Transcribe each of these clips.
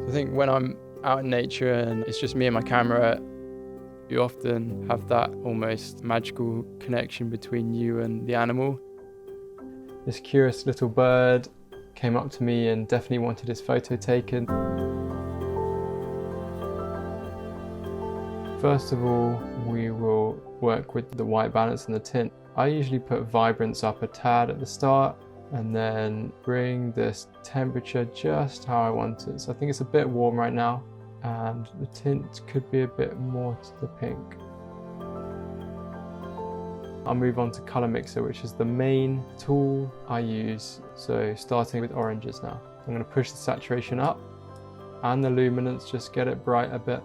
I think when I'm out in nature and it's just me and my camera, you often have that almost magical connection between you and the animal. This curious little bird came up to me and definitely wanted his photo taken. First of all, we will work with the white balance and the tint. I usually put vibrance up a tad at the start and then bring this temperature just how I want it. So I think it's a bit warm right now and the tint could be a bit more to the pink. I'll move on to color mixer, which is the main tool I use. So starting with oranges now. I'm going to push the saturation up and the luminance, just get it bright a bit.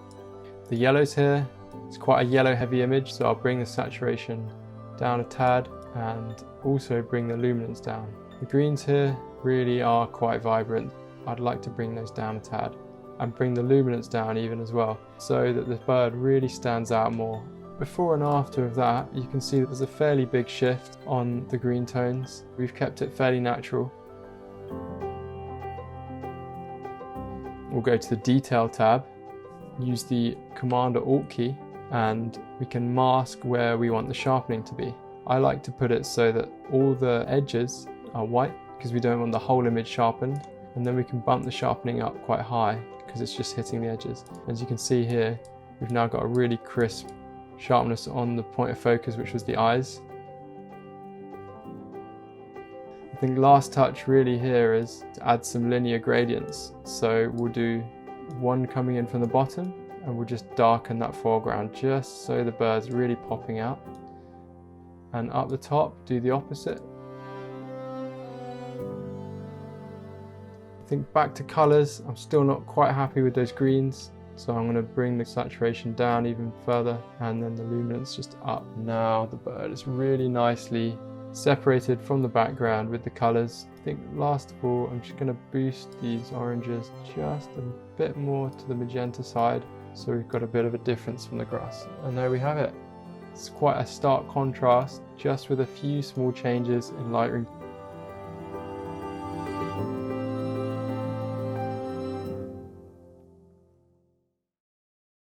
The yellows here, it's quite a yellow heavy image, so I'll bring the saturation down a tad and also bring the luminance down. The greens here really are quite vibrant. I'd like to bring those down a tad and bring the luminance down even as well, so that the bird really stands out more. Before and after of that, you can see there's a fairly big shift on the green tones. We've kept it fairly natural. We'll go to the detail tab, use the Command or Alt key, and we can mask where we want the sharpening to be. I like to put it so that all the edges are white because we don't want the whole image sharpened, and then we can bump the sharpening up quite high because it's just hitting the edges. As you can see here, we've now got a really crisp sharpness on the point of focus, which was the eyes. I think last touch really here is to add some linear gradients. So we'll do one coming in from the bottom and we'll just darken that foreground just so the bird's really popping out. And up the top, do the opposite. I think back to colors, I'm still not quite happy with those greens. So I'm going to bring the saturation down even further and then the luminance just up. Now the bird is really nicely separated from the background with the colors. I think last of all, I'm just going to boost these oranges just a bit more to the magenta side, so we've got a bit of a difference from the grass. And there we have it. It's quite a stark contrast, just with a few small changes in Lightroom.